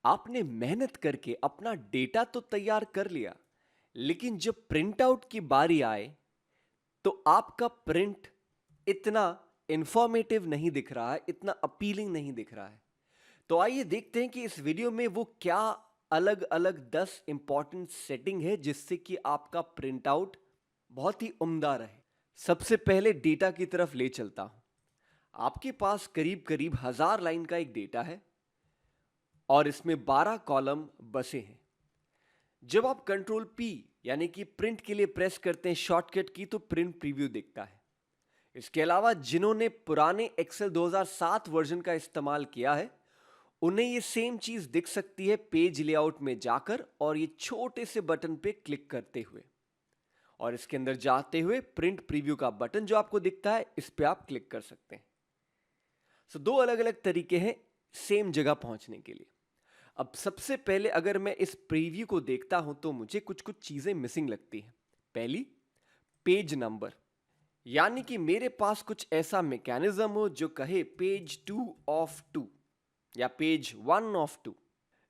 आपने मेहनत करके अपना डेटा तो तैयार कर लिया, लेकिन जब प्रिंट आउट की बारी आए तो आपका प्रिंट इतना इंफॉर्मेटिव नहीं दिख रहा है, इतना अपीलिंग नहीं दिख रहा है। तो आइए देखते हैं कि इस वीडियो में वो क्या अलग अलग 10 इंपॉर्टेंट सेटिंग है जिससे कि आपका प्रिंट आउट बहुत ही उम्दा रहे। सबसे पहले डेटा की तरफ ले चलता हूं। आपके पास करीब करीब 1000 लाइन का एक डेटा है और इसमें 12 कॉलम बसे हैं। जब आप कंट्रोल पी यानी कि प्रिंट के लिए प्रेस करते हैं शॉर्टकट की, तो प्रिंट प्रीव्यू दिखता है। इसके अलावा जिन्होंने पुराने एक्सेल 2007 वर्जन का इस्तेमाल किया है, उन्हें ये सेम चीज दिख सकती है पेज लेआउट में जाकर और ये छोटे से बटन पे क्लिक करते हुए, और इसके अंदर जाते हुए प्रिंट प्रीव्यू का बटन जो आपको दिखता है, इस पे आप क्लिक कर सकते हैं। सो दो अलग अलग तरीके हैं सेम जगह पहुंचने के लिए। अब सबसे पहले अगर मैं इस प्रीव्यू को देखता हूं तो मुझे कुछ कुछ चीजें मिसिंग लगती हैं। पहली, पेज नंबर, यानी कि मेरे पास कुछ ऐसा मैकेनिज्म हो जो कहे पेज 2 ऑफ 2 या पेज 1 ऑफ 2।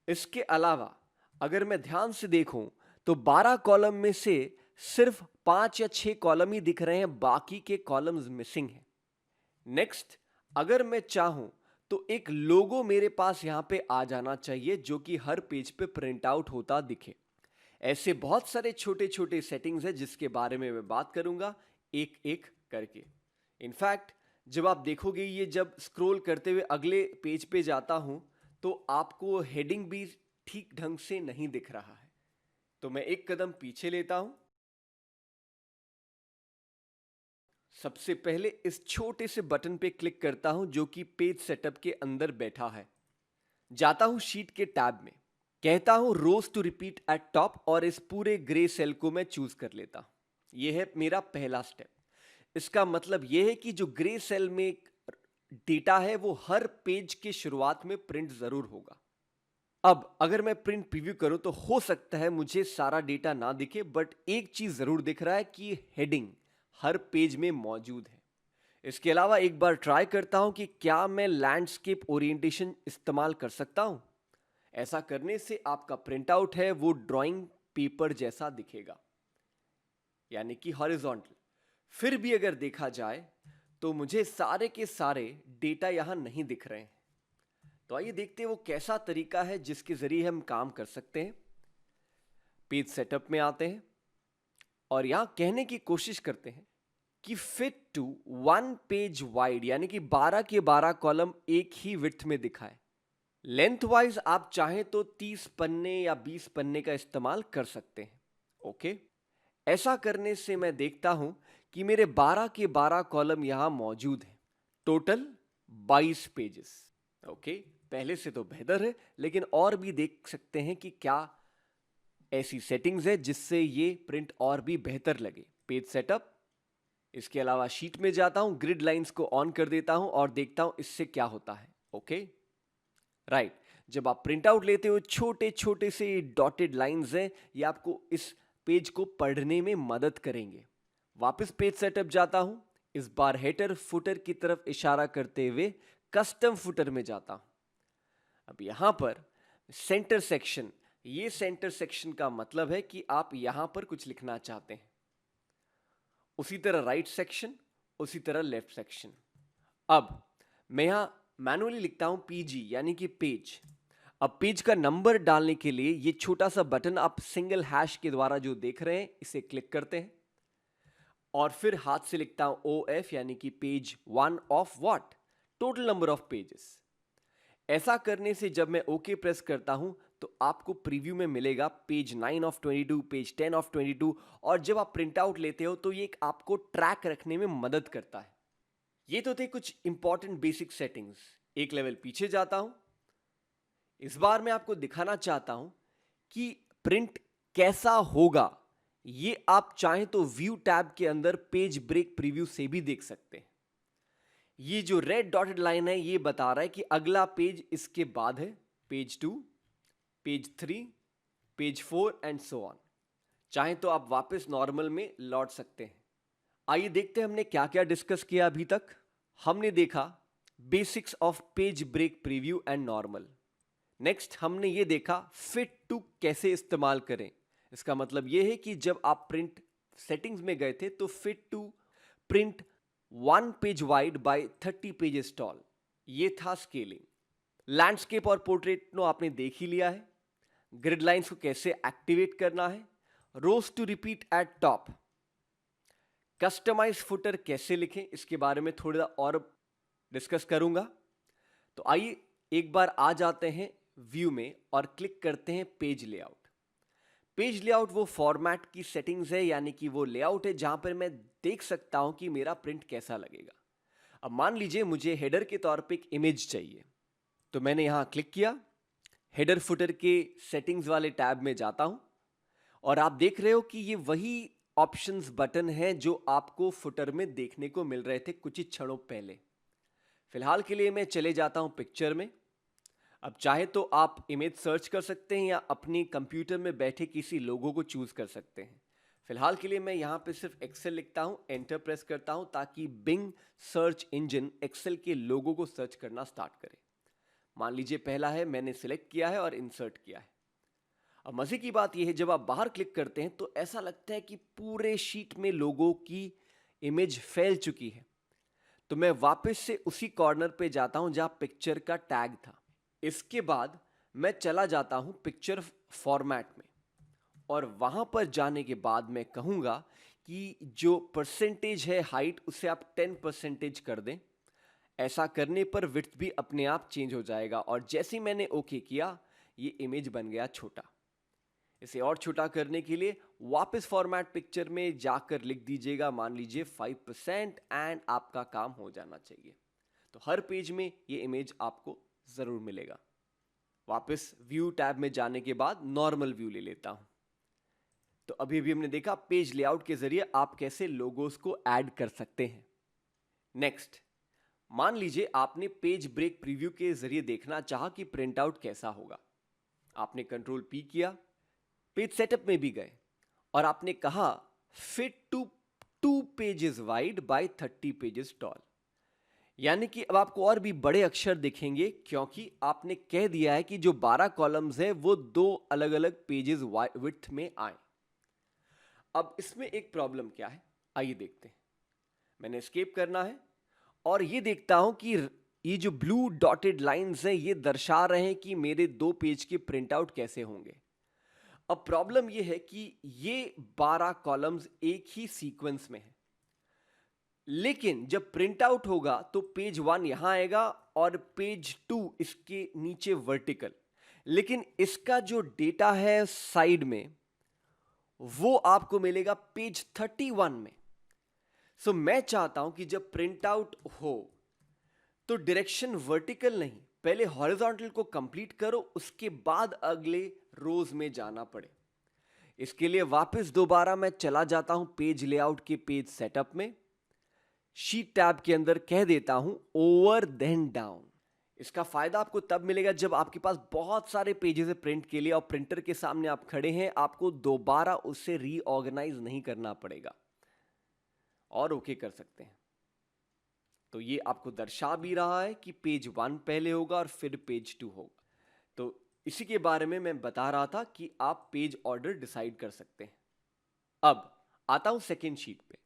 इसके अलावा अगर मैं ध्यान से देखूं तो 12 कॉलम में से सिर्फ 5 या 6 कॉलम ही दिख रहे हैं, बाकी के कॉलम्स मिसिंग हैं। नेक्स्ट, अगर मैं चाहूं तो एक लोगो मेरे पास यहां पे आ जाना चाहिए जो कि हर पेज पे प्रिंट आउट होता दिखे। ऐसे बहुत सारे छोटे छोटे सेटिंग्स हैं जिसके बारे में मैं बात करूंगा एक एक करके। इनफैक्ट जब आप देखोगे, ये जब स्क्रॉल करते हुए अगले पेज पे जाता हूं तो आपको हेडिंग भी ठीक ढंग से नहीं दिख रहा है। तो मैं एक कदम पीछे लेता हूं। सबसे पहले इस छोटे से बटन पे क्लिक करता हूं जो कि पेज सेटअप के अंदर बैठा है। जाता हूं शीट के टैब में, कहता हूं रोज टू रिपीट एट टॉप और इस पूरे ग्रे सेल को मैं चूज कर लेता हूं। यह है मेरा पहला स्टेप। इसका मतलब यह है कि जो ग्रे सेल में डेटा है वो हर पेज के शुरुआत में प्रिंट जरूर होगा। अब अगर मैं प्रिंट प्रीव्यू करूं तो हो सकता है मुझे सारा डेटा ना दिखे, बट एक चीज जरूर दिख रहा है कि हेडिंग हर पेज में मौजूद है। इसके अलावा एक बार ट्राई करता हूं कि क्या मैं लैंडस्केप ओरिएंटेशन इस्तेमाल कर सकता हूं। ऐसा करने से आपका प्रिंट आउट है वो ड्राइंग पेपर जैसा दिखेगा, यानी कि हॉरिजॉन्टल। फिर भी अगर देखा जाए तो मुझे सारे के सारे डेटा यहां नहीं दिख रहे हैं। तो आइए देखते हैं वो कैसा तरीका है जिसके जरिए हम काम कर सकते हैं। पेज सेटअप में आते हैं और यहां कहने की कोशिश करते हैं कि फिट टू 1 पेज वाइड, यानी कि 12 के 12 कॉलम एक ही विड्थ में दिखाए। लेंथ वाइज आप चाहें तो 30 पन्ने या 20 पन्ने का इस्तेमाल कर सकते हैं। ओके, ऐसा करने से मैं देखता हूं कि मेरे 12 के 12 कॉलम यहां मौजूद हैं। Total 22 pages. ओके, पहले से तो बेहतर है, लेकिन और भी देख सकते हैं कि क्या ऐसी सेटिंग्स है जिससे ये प्रिंट और भी बेहतर लगे। पेज सेटअप, इसके अलावा शीट में जाता हूं, ग्रिड लाइंस को ऑन कर देता हूं और देखता हूं इससे क्या होता है। Okay, right. जब आप प्रिंट आउट लेते हो, छोटे छोटे से डॉटेड लाइंस हैं, ये आपको इस पेज को पढ़ने में मदद करेंगे। वापस पेज सेटअप जाता हूं, इस बार हेडर फुटर की तरफ इशारा करते हुए कस्टम फुटर में जाता हूं। अब यहां पर सेंटर सेक्शन, ये सेंटर सेक्शन का मतलब है कि आप यहां पर कुछ लिखना चाहते हैं। उसी तरह राइट सेक्शन, उसी तरह लेफ्ट सेक्शन। अब मैं यहां मैनुअली लिखता हूं पीजी, यानी कि पेज। अब पेज का नंबर डालने के लिए ये छोटा सा बटन आप सिंगल हैश के द्वारा जो देख रहे हैं, इसे क्लिक करते हैं और फिर हाथ से लिखता हूं OF, यानी कि page 1 of what, total number of pages. ऐसा करने से जब मैं ओके प्रेस करता हूं तो आपको प्रीव्यू में मिलेगा पेज 9 ऑफ 22, पेज 10 ऑफ 22। और जब आप प्रिंट आउट लेते हो तो ये आपको ट्रैक रखने में मदद करता है। ये तो थे कुछ इंपॉर्टेंट बेसिक सेटिंग्स। एक लेवल पीछे जाता हूं। इस बार मैं आपको दिखाना चाहता हूं कि प्रिंट कैसा होगा। ये आप चाहें तो व्यू टैब के अंदर पेज ब्रेक प्रीव्यू से भी देख सकते हैं। ये जो रेड डॉटेड लाइन है ये बता रहा है कि अगला पेज इसके बाद है, page 2, page 3, page 4 and so on. चाहें तो आप वापस नॉर्मल में लौट सकते हैं। आइए देखते हैं हमने क्या क्या डिस्कस किया अभी तक। हमने देखा basics of page break preview and normal. Next हमने ये देखा फिट टू कैसे इस्तेमाल करें। इसका मतलब ये है कि जब आप प्रिंट सेटिंग्स में गए थे तो fit to print 1 page wide by 30 pages tall, ये था स्केलिंग। लैंडस्केप और पोर्ट्रेट नो आपने देख ही लिया है। ग्रिड लाइंस को कैसे एक्टिवेट करना है, rows to repeat at top, customize footer कैसे लिखें, इसके बारे में थोड़ा और डिस्कस करूंगा। तो आइए एक बार आ जाते हैं व्यू में और क्लिक करते हैं पेज लेआउट। पेज लेआउट वो फॉर्मेट की सेटिंग्स है, यानी कि वो लेआउट है जहां पर मैं देख सकता हूं कि मेरा प्रिंट कैसा लगेगा। अब मान लीजिए मुझे हेडर के तौर पे एक इमेज चाहिए, तो मैंने यहां क्लिक किया, हेडर फुटर के सेटिंग्स वाले टैब में जाता हूं और आप देख रहे हो कि ये वही ऑप्शंस बटन है जो आपको फुटर में देखने को मिल रहे थे कुछ ही क्षणों पहले। फिलहाल के लिए मैं चले जाता हूं पिक्चर में। अब चाहे तो आप इमेज सर्च कर सकते हैं या अपनी कंप्यूटर में बैठे किसी लोगो को चूज कर सकते हैं। फिलहाल के लिए मैं यहां पे सिर्फ एक्सेल लिखता हूं, एंटर प्रेस करता हूं ताकि बिंग सर्च इंजन एक्सेल के लोगो को सर्च करना स्टार्ट करे। मान लीजिए पहला है, मैंने सिलेक्ट किया है और इंसर्ट किया है। अब मजे की बात यह है जब आप बाहर क्लिक करते हैं तो ऐसा लगता है कि पूरे शीट में लोगों की इमेज फैल चुकी है। तो मैं वापस से उसी कॉर्नर पे जाता हूं जहां पिक्चर का टैग था। इसके बाद मैं चला जाता हूं पिक्चर फॉर्मेट में और वहां पर जाने के बाद मैं कहूंगा कि जो परसेंटेज है हाइट उसे आप 10% कर दें। ऐसा करने पर विड्थ भी अपने आप चेंज हो जाएगा और जैसे ही मैंने ओके किया ये इमेज बन गया छोटा। इसे और छोटा करने के लिए वापस फॉर्मेट पिक्चर में जाकर लिख दीजिएगा, मान लीजिए 5% एंड आपका काम हो जाना चाहिए। तो हर पेज में ये इमेज आपको जरूर मिलेगा। वापस व्यू टैब में जाने के बाद नॉर्मल व्यू ले लेता हूं। तो अभी भी हमने देखा पेज लेआउट के जरिए आप कैसे लोगोस को ऐड कर सकते हैं। नेक्स्ट, मान लीजिए आपने पेज ब्रेक प्रीव्यू के जरिए देखना चाहा कि प्रिंट आउट कैसा होगा। आपने कंट्रोल पी किया, पेज सेटअप में भी गए और आपने कहा fit to 2 pages wide by 30 pages tall, यानी कि अब आपको और भी बड़े अक्षर दिखेंगे क्योंकि आपने कह दिया है कि जो 12 कॉलम्स है वो 2 अलग अलग पेजेस विड्थ में आए। अब इसमें एक प्रॉब्लम क्या है, आइए देखते हैं। मैंने एस्केप करना है और ये देखता हूं कि ये जो ब्लू डॉटेड लाइंस हैं ये दर्शा रहे हैं कि मेरे 2 पेज के प्रिंट आउट कैसे होंगे। अब प्रॉब्लम ये है कि ये 12 कॉलम्स एक ही सीक्वेंस में है, लेकिन जब प्रिंट आउट होगा तो पेज 1 यहां आएगा और पेज 2 इसके नीचे वर्टिकल, लेकिन इसका जो डेटा है साइड में वो आपको मिलेगा पेज 31 में। सो मैं चाहता हूं कि जब प्रिंट आउट हो तो डायरेक्शन वर्टिकल नहीं, पहले हॉरिजॉन्टल को कंप्लीट करो, उसके बाद अगले रोज में जाना पड़े। इसके लिए वापस दोबारा मैं चला जाता हूं पेज लेआउट के पेज सेटअप में, शीट टैब के अंदर कह देता हूं ओवर देन डाउन। इसका फायदा आपको तब मिलेगा जब आपके पास बहुत सारे पेजेस है प्रिंट के लिए और प्रिंटर के सामने आप खड़े हैं, आपको दोबारा उससे रीऑर्गेनाइज नहीं करना पड़ेगा और ओके कर सकते हैं। तो ये आपको दर्शा भी रहा है कि पेज 1 पहले होगा और फिर पेज 2 होगा। तो इसी के बारे में मैं बता रहा था कि आप पेज ऑर्डर डिसाइड कर सकते हैं। अब आता हूं सेकेंड शीट पे।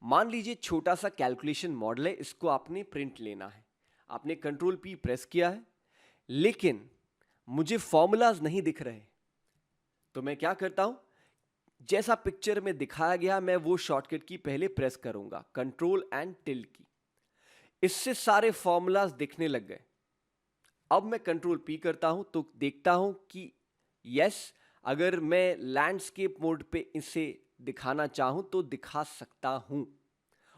मान लीजिए छोटा सा कैलकुलेशन मॉडल है, इसको आपने प्रिंट लेना है। आपने कंट्रोल पी प्रेस किया है, लेकिन मुझे फॉर्मूलाज नहीं दिख रहे। तो मैं क्या करता हूं, जैसा पिक्चर में दिखाया गया मैं वो शॉर्टकट की पहले प्रेस करूंगा, कंट्रोल एंड टिल्ट की। इससे सारे फॉर्मूलाज दिखने लग गए। अब मैं कंट्रोल पी करता हूं तो देखता हूं कि यस, अगर मैं लैंडस्केप मोड पे इसे दिखाना चाहूं तो दिखा सकता हूं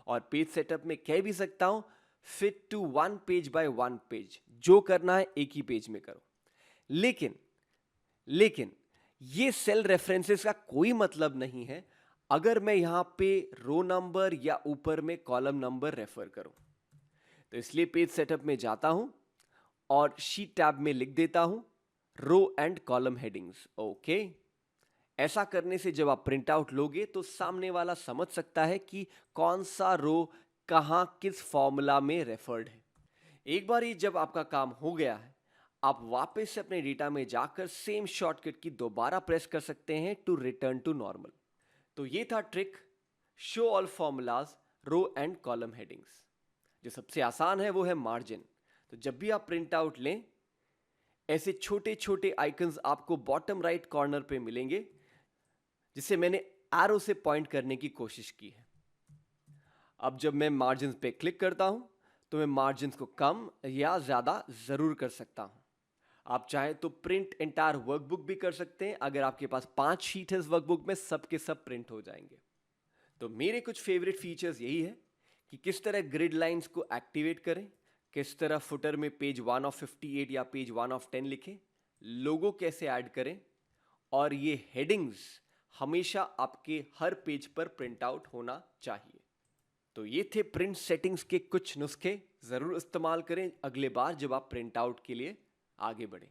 और पेज सेटअप में कह भी सकता हूं fit to 1 page by 1 page, जो करना है एक ही पेज में करो। लेकिन ये सेल रेफरेंसेस का कोई मतलब नहीं है अगर मैं यहां पे रो नंबर या ऊपर में कॉलम नंबर रेफर करूं। तो इसलिए पेज सेटअप में जाता हूं और शीट टैब में लिख देता हूं row and column headings. Okay, ऐसा करने से जब आप प्रिंट आउट लोगे तो सामने वाला समझ सकता है कि कौन सा रो कहां किस फॉर्मूला में रेफर्ड है। एक बार ये जब आपका काम हो गया है, आप वापस से अपने डेटा में जाकर सेम शॉर्टकट की दोबारा प्रेस कर सकते हैं टू रिटर्न टू नॉर्मल। तो ये था trick show all formulas row and column headings. जो सबसे आसान है वो है मार्जिन। तो जब भी आप प्रिंट आउट लें, ऐसे छोटे छोटे आइकन्स आपको बॉटम राइट कॉर्नर पे मिलेंगे, जिसे मैंने एरो से पॉइंट करने की कोशिश की है। अब जब मैं मार्जिन पे क्लिक करता हूं तो मैं मार्जिन को कम या ज्यादा जरूर कर सकता हूं। आप चाहें तो प्रिंट एंटायर वर्कबुक भी कर सकते हैं। अगर आपके पास 5 शीट है इस वर्कबुक में, सब के सब प्रिंट हो जाएंगे। तो मेरे कुछ फेवरेट फीचर्स यही है कि किस तरह ग्रिड लाइंस को एक्टिवेट करें, किस तरह फुटर में पेज 1 ऑफ 58 या पेज 1 ऑफ 10 लिखें, लोगो कैसे ऐड करें, और ये हेडिंग्स हमेशा आपके हर पेज पर प्रिंट आउट होना चाहिए। तो ये थे प्रिंट सेटिंग्स के कुछ नुस्खे। जरूर इस्तेमाल करें अगले बार जब आप प्रिंट आउट के लिए आगे बढ़ें।